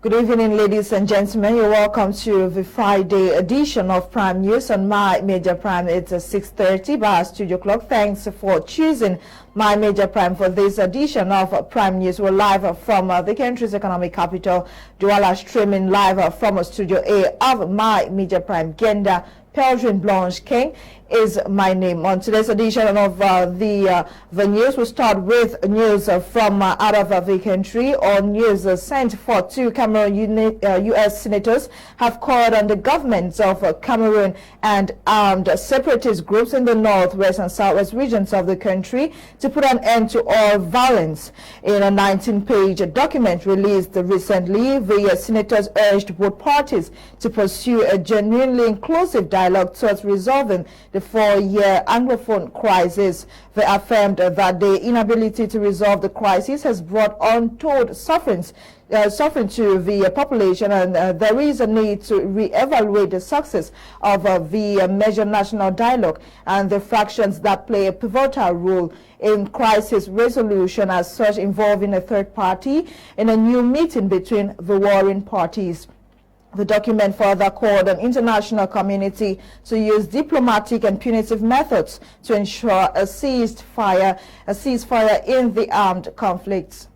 Good evening, ladies and gentlemen. You're welcome to the Friday edition of Prime News on My Major Prime. It's 6:30 by our studio clock. Thanks for choosing My Major Prime for this edition of Prime News. We're live from the country's economic capital, Douala, streaming live from Studio A of My Major Prime. Genda Peldrin Blanche King is my name. On today's edition of the news, we start with news from out of the country, or news sent for two Cameroon U.S. senators have called on the governments of Cameroon and armed separatist groups in the northwest and southwest regions of the country to put an end to all violence. In a 19-page document released recently, the senators urged both parties to pursue a genuinely inclusive dialogue towards resolving the four-year Anglophone crisis. They affirmed that the inability to resolve the crisis has brought untold suffering to the population, and there is a need to re-evaluate the success of the major national dialogue and the fractions that play a pivotal role in crisis resolution, as such involving a third party in a new meeting between the warring parties. The document further called on international community to use diplomatic and punitive methods to ensure a ceasefire in the armed conflicts.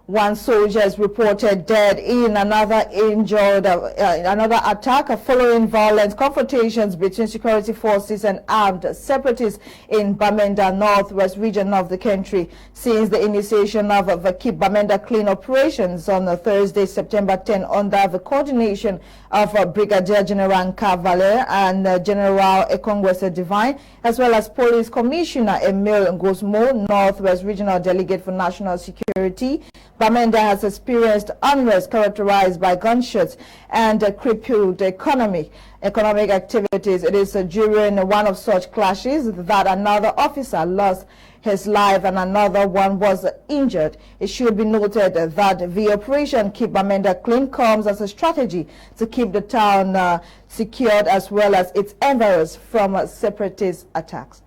One soldier is reported dead in another injured, another attack following violent confrontations between security forces and armed separatists in Bamenda, northwest region of the country. Since the initiation of the Keep Bamenda Clean operations on Thursday, September 10, under the coordination of Brigadier General Cavalera and General Ekongwese Divine, as well as Police Commissioner Emile Ngosmo, Northwest Regional Delegate for National Security, Bamenda has experienced unrest characterized by gunshots and crippled economic activities. It is during one of such clashes that another officer lost his life and another one was injured. It should be noted that the operation Keep Bamenda Clean comes as a strategy to keep the town secured, as well as its environs from separatist attacks.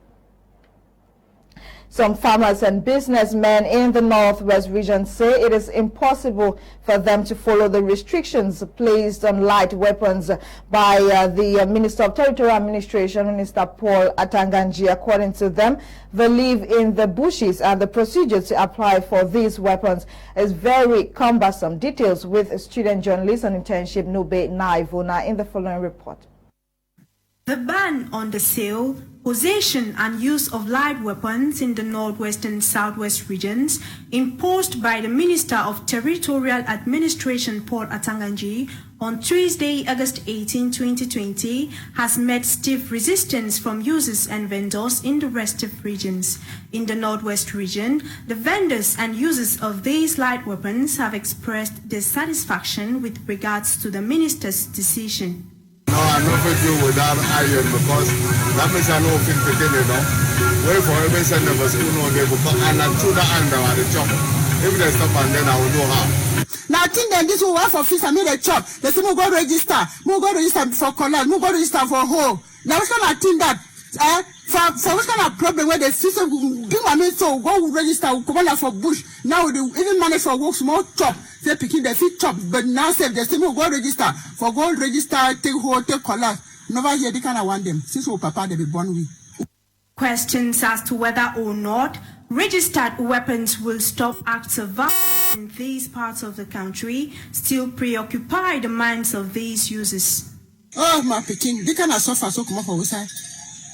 Some farmers and businessmen in the northwest region say it is impossible for them to follow the restrictions placed on light weapons by the Minister of Territorial Administration, Minister Paul Atanganji. According to them, they live in the bushes and the procedure to apply for these weapons is very cumbersome. Details with student journalist on internship Nube Naivona in the following report. The ban on the sale, possession and use of light weapons in the northwest and southwest regions, imposed by the Minister of Territorial Administration Paul Atanganji on Tuesday, August 18, 2020, has met stiff resistance from users and vendors in the respective regions. In the northwest region, the vendors and users of these light weapons have expressed dissatisfaction with regards to the minister's decision. No, I'm not going to do without iron because that means I know if it's the wait for every send of us who know they will come and I'm to the under the chop. If they stop and then I will know how. Now I think then this will work for fish and me the chop. They say, go register for collect, go register for home. Now we can think that for which kind of problem where the system do my mean so go register come for bush. Now we even manage for work small chop. They picking the feet chop, but now say they say go register for go register, take hold, take color. Never hear they kind of want them. Since we papa they be born with. Questions as to whether or not registered weapons will stop acts of violence in these parts of the country still preoccupy the minds of these users. Oh my picking, they cannot suffer so come up for we side.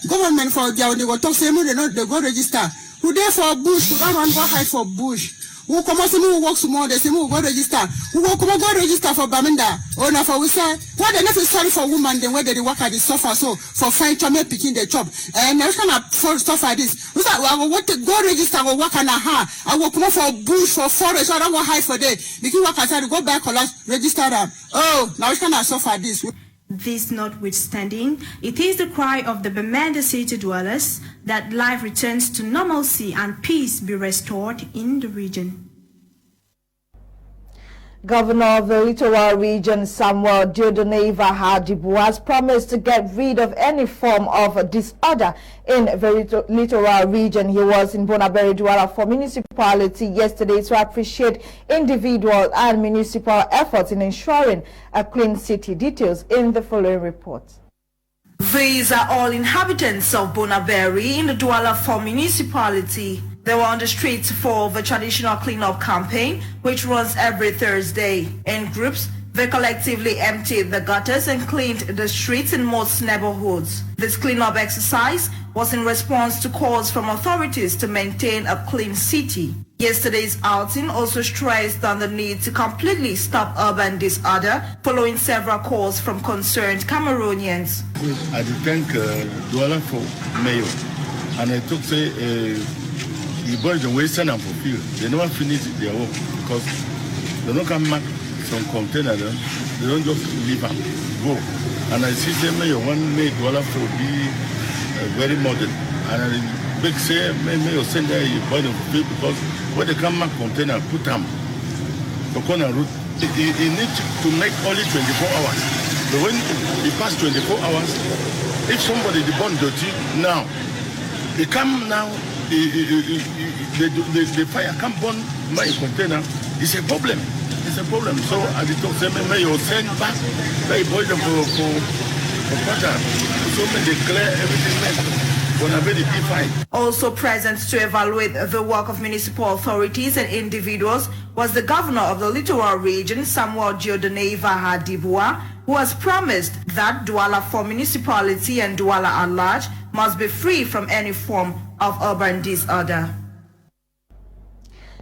Government for their they go talk say they go register. Who there for bush? Who don't go hide for bush? Who come out who work small? They say who go register. Who come go register for Bamenda? Oh now for we say what the necessary for woman then where they work at the suffer so for fine chome picking the job. And now kind of for stuff like this. We say I will want to go register or work on a I will come out for bush for forest. So I don't go hide for day. Because work outside go back collect register them. Oh now we kind of suffer this. This notwithstanding, it is the cry of the Bamenda city dwellers that life returns to normalcy and peace be restored in the region. Governor of the Littoral Region, Samuel Dieudonné Hadibu, has promised to get rid of any form of disorder in the Littoral Region. He was in Bonaberi Douala for municipality yesterday to appreciate individual and municipal efforts in ensuring a clean city. Details in the following report. These are all inhabitants of Bonaberi in the Douala for municipality. They were on the streets for the traditional clean-up campaign, which runs every Thursday. In groups, they collectively emptied the gutters and cleaned the streets in most neighborhoods. This clean-up exercise was in response to calls from authorities to maintain a clean city. Yesterday's outing also stressed on the need to completely stop urban disorder, following several calls from concerned Cameroonians. I thank Douala for mayor, and I took the boys don't waste and fulfill. They never finish their work because they don't come back some container. They don't just leave and go. And I see them mayor one made Douala for be very modern. And I big say mayor send there you boy don't fulfill because when they come back container put them for corner route. It needs to make only 24 hours. But when it pass 24 hours, if somebody the burn dirty now, they come now. The fire can't burn my container. It's a problem. It's a problem. So I did talk to them, you send back, they boil them for water. So they declare everything. Also present to evaluate the work of municipal authorities and individuals was the governor of the Littoral Region, Samuel Dieudonné Hadibu, who has promised that Douala for municipality and Douala at large must be free from any form of urban disorder.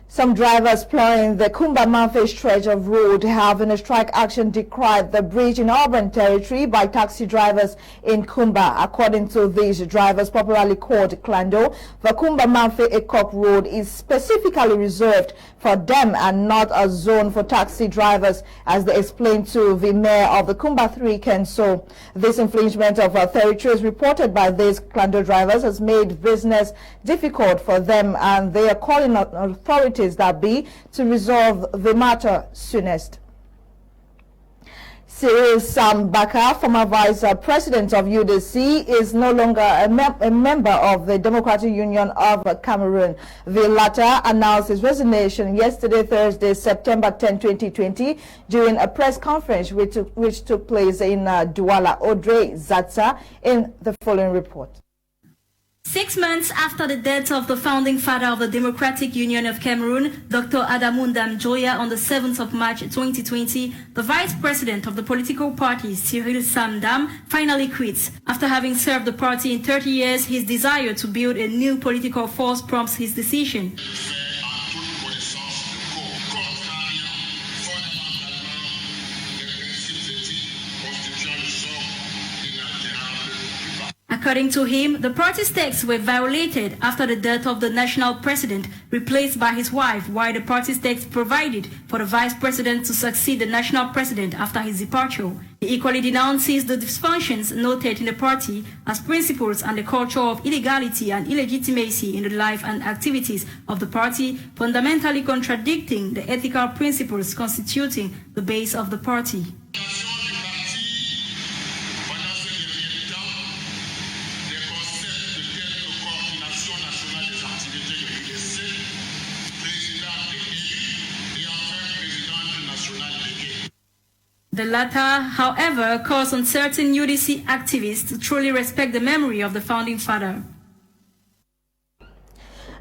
Some drivers plying the Kumbama stretch of road have in a strike action decried the bridge in urban territory by taxi drivers in Kumba. According to these drivers, popularly called Klando, the Kumbama-Ekop road is specifically reserved for them and not a zone for taxi drivers, as they explained to the mayor of the Kumba 3, Kenso. This infringement of territories reported by these Klando drivers has made business difficult for them, and they are calling on authorities that be to resolve the matter soonest. Cyril Sam Baka, former Vice President of UDC, is no longer a member of the Democratic Union of Cameroon. The latter announced his resignation yesterday, Thursday, September 10, 2020, during a press conference which took place in Douala. Audrey Zatsa in the following report. 6 months after the death of the founding father of the Democratic Union of Cameroon, Dr. Adamundam Joya, on the 7th of March 2020, the vice president of the political party, Cyril Samdam, finally quits. After having served the party in 30 years, his desire to build a new political force prompts his decision. According to him, the party stakes were violated after the death of the national president, replaced by his wife, while the party stakes provided for the vice president to succeed the national president after his departure. He equally denounces the dysfunctions noted in the party as principles and the culture of illegality and illegitimacy in the life and activities of the party, fundamentally contradicting the ethical principles constituting the base of the party. The latter, however, calls on certain UDC activists to truly respect the memory of the founding father.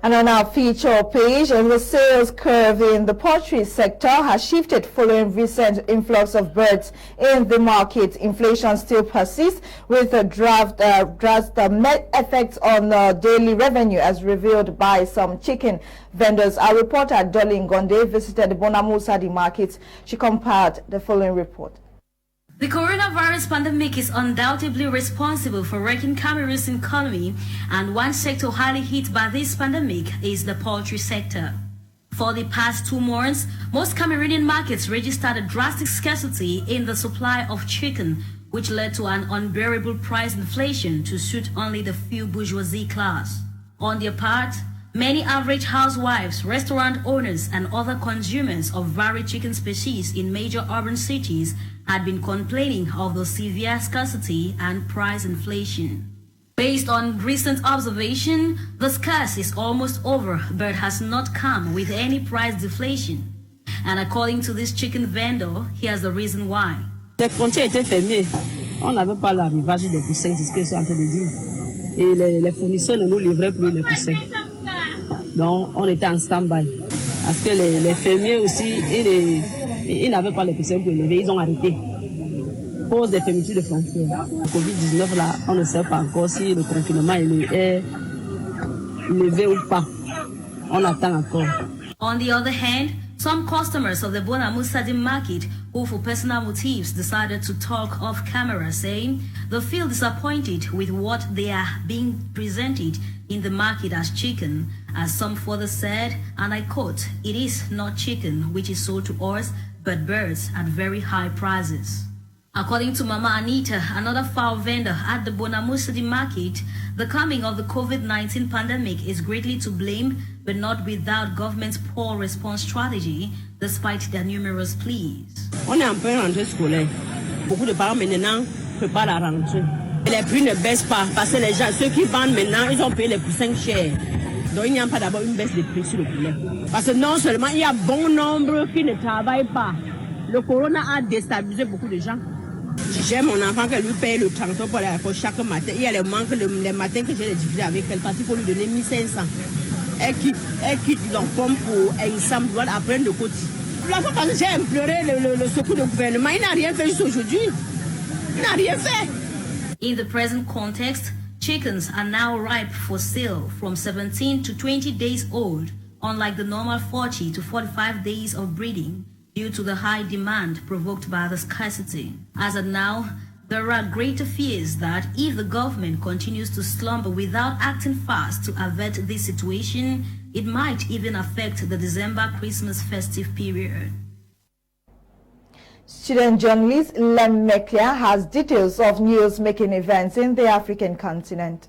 And on our feature page, the sales curve in the poultry sector has shifted following recent influx of birds in the market. Inflation still persists with a drastic effects on daily revenue, as revealed by some chicken vendors. Our reporter Dolly Ngonde visited the Bonamoussadi markets. She compared the following report. The coronavirus pandemic is undoubtedly responsible for wrecking Cameroon's economy, and one sector highly hit by this pandemic is the poultry sector. For the past 2 months, most Cameroonian markets registered a drastic scarcity in the supply of chicken, which led to an unbearable price inflation to suit only the few bourgeoisie class. On their part, Many average housewives, restaurant owners, and other consumers of varied chicken species in major urban cities had been complaining of the severe scarcity and price inflation. Based on recent observation, the scarce is almost over but has not come with any price deflation. And according to this chicken vendor, here's the reason why. Les frontières étaient fermées. On n'avait pas l'arrivage des poussins, c'est ce qu'ils sont en train de dire. Et les fournisseurs ne nous livraient plus les poussins. Donc, on était en stand-by. Parce que les fermiers aussi, ils n'avaient pas les poussins pour lever, ils ont arrêté. Cause des fermetures de frontières. Le Covid-19, là, on ne sait pas encore si le confinement est levé ou pas. On attend encore. On the other hand, some customers of the allengagedcitizens market who for personal motives decided to talk off camera, saying they feel disappointed with what they are being presented in the market as chicken, as some further said, and I quote, "It is not chicken which is sold to us, but birds at very high prices." According to Mama Anita, another fowl vendor at the allengagedcitizens market, the coming of the COVID-19 pandemic is greatly to blame, but not without government's poor response strategy, despite their numerous pleas. On est en pleine rentrée scolaire. Beaucoup de parents maintenant préparent la rentrée. Les prix ne baissent pas parce que les gens, ceux qui vendent maintenant, ils ont payé les poussins chers. Donc il n'y a pas d'abord une baisse des prix sur le poulet. Parce que non seulement il y a bon nombre qui ne travaillent pas, le corona a déstabilisé beaucoup de gens. J'ai mon enfant qui lui paye le transport pour aller à l'école chaque matin. Il y a les manques les matins que j'ai les difficultés avec elle parce qu'il faut lui donner 1500. Elle quitte l'enfant pour ensemble, doit apprendre le quotidien. La fois quand j'ai imploré le secours du gouvernement, il n'a rien fait jusqu'à aujourd'hui. Il n'a rien fait. In the present context, chickens are now ripe for sale from 17 to 20 days old, unlike the normal 40 to 45 days of breeding, due to the high demand provoked by the scarcity. As of now, there are greater fears that if the government continues to slumber without acting fast to avert this situation, it might even affect the December Christmas festive period. Student journalist Lem Meklia has details of news-making events in the African continent.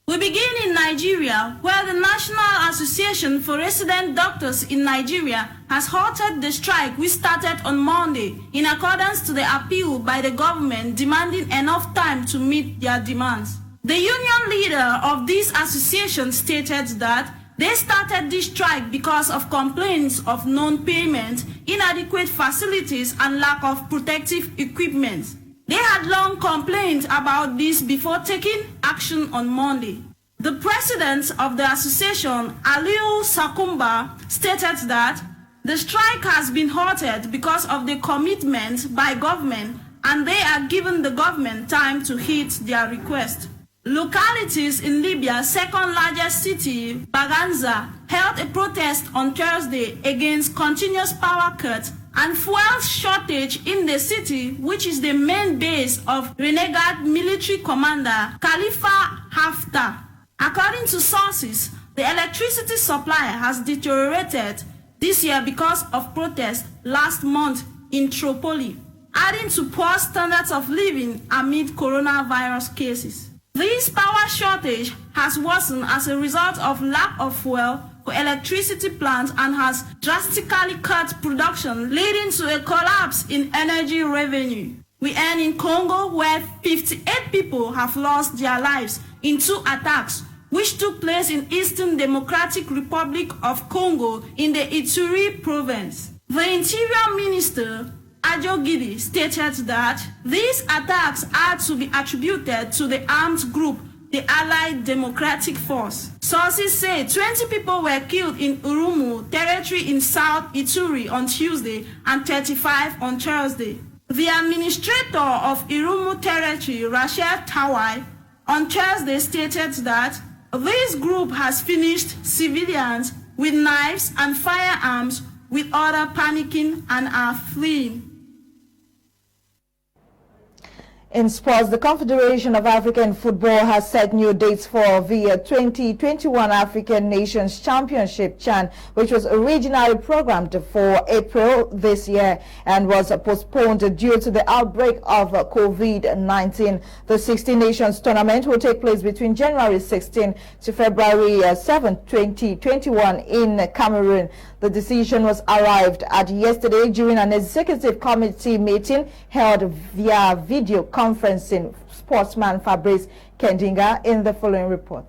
We begin in Nigeria, where the National Association for Resident Doctors in Nigeria has halted the strike which started on Monday in accordance to the appeal by the government demanding enough time to meet their demands. The union leader of this association stated that they started this strike because of complaints of non-payment, inadequate facilities, and lack of protective equipment. They had long complained about this before taking action on Monday. The president of the association, Aliu Sakumba, stated that the strike has been halted because of the commitment by government and they are giving the government time to hit their request. Localities in Libya's second largest city, Baganza, held a protest on Thursday against continuous power cuts and fuel shortage in the city, which is the main base of renegade military commander Khalifa Haftar. According to sources, the electricity supply has deteriorated this year because of protests last month in Tripoli, adding to poor standards of living amid coronavirus cases. This power shortage has worsened as a result of lack of fuel for electricity plants and has drastically cut production, leading to a collapse in energy revenue. We end in Congo, where 58 people have lost their lives in 2 attacks, which took place in Eastern Democratic Republic of Congo in the Ituri province. The Interior Minister, Ajo Gidi, stated that these attacks are to be attributed to the armed group, the Allied Democratic Force. Sources say 20 people were killed in Urumu territory in South Ituri on Tuesday and 35 on Thursday. The administrator of Irumu territory, Rachel Tawai, on Thursday stated that this group has finished civilians with knives and firearms, with others panicking and are fleeing. In sports, the Confederation of African Football has set new dates for the 2021 African Nations Championship (CHAN), which was originally programmed for April this year and was postponed due to the outbreak of COVID-19. The 16 Nations tournament will take place between January 16 to February 7, 2021 in Cameroon. The decision was arrived at yesterday during an executive committee meeting held via video conferencing. Sportsman Fabrice Kendinga in the following report.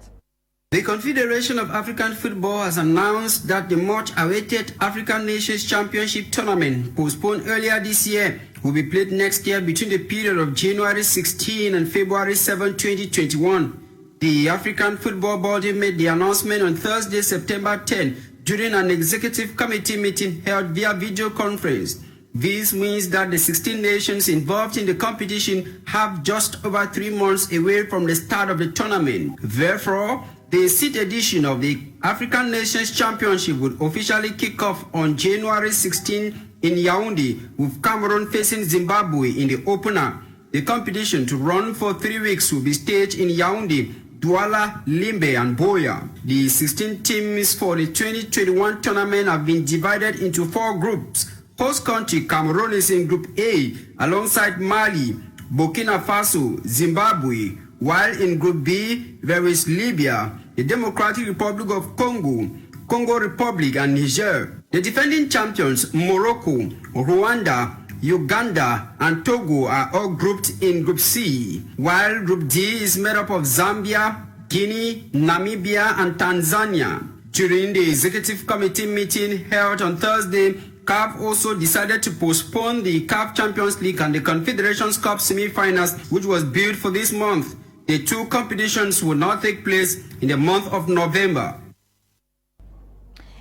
The Confederation of African Football has announced that the much-awaited African Nations Championship tournament, postponed earlier this year, will be played next year between the period of January 16 and February 7, 2021. The African Football Body made the announcement on Thursday, September 10, during an executive committee meeting held via video conference. This means that the 16 nations involved in the competition have just over 3 months away from the start of the tournament. Therefore, the 6th edition of the African Nations Championship would officially kick off on January 16 in Yaoundé, with Cameroon facing Zimbabwe in the opener. The competition, to run for 3 weeks, will be staged in Yaoundé, Douala, Limbe and Boya. The 16 teams for the 2021 tournament have been divided into 4 groups. Host country Cameroon is in Group A alongside Mali, Burkina Faso, Zimbabwe, while in Group B there is Libya, the Democratic Republic of Congo, Congo Republic and Niger. The defending champions Morocco, Rwanda, Uganda and Togo are all grouped in Group C, while Group D is made up of Zambia, Guinea, Namibia and Tanzania. During the executive committee meeting held on Thursday, CAF also decided to postpone the CAF Champions League and the Confederations Cup semi-finals, which was billed for this month. The 2 competitions will now take place in the month of November.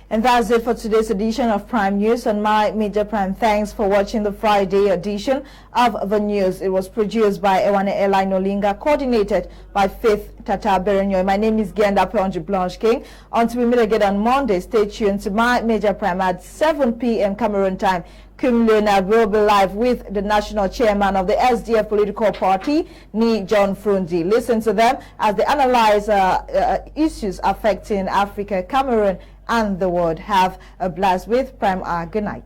And that's it for today's edition of Prime News on My Media Prime. Thanks for watching the Friday edition of the news. It was produced by Ewane Eli Nolinga, coordinated by Faith Tata Berenyo. My name is Genda Peonji Blanche King. Until we meet again on Monday, stay tuned to My Media Prime at 7 p.m. Cameroon time. Leonard will be live with the national chairman of the SDF political party, Ni John Frundi. Listen to them as they analyze issues affecting Africa, Cameroon, and the world. Have a blast with Prime Hour. Good night.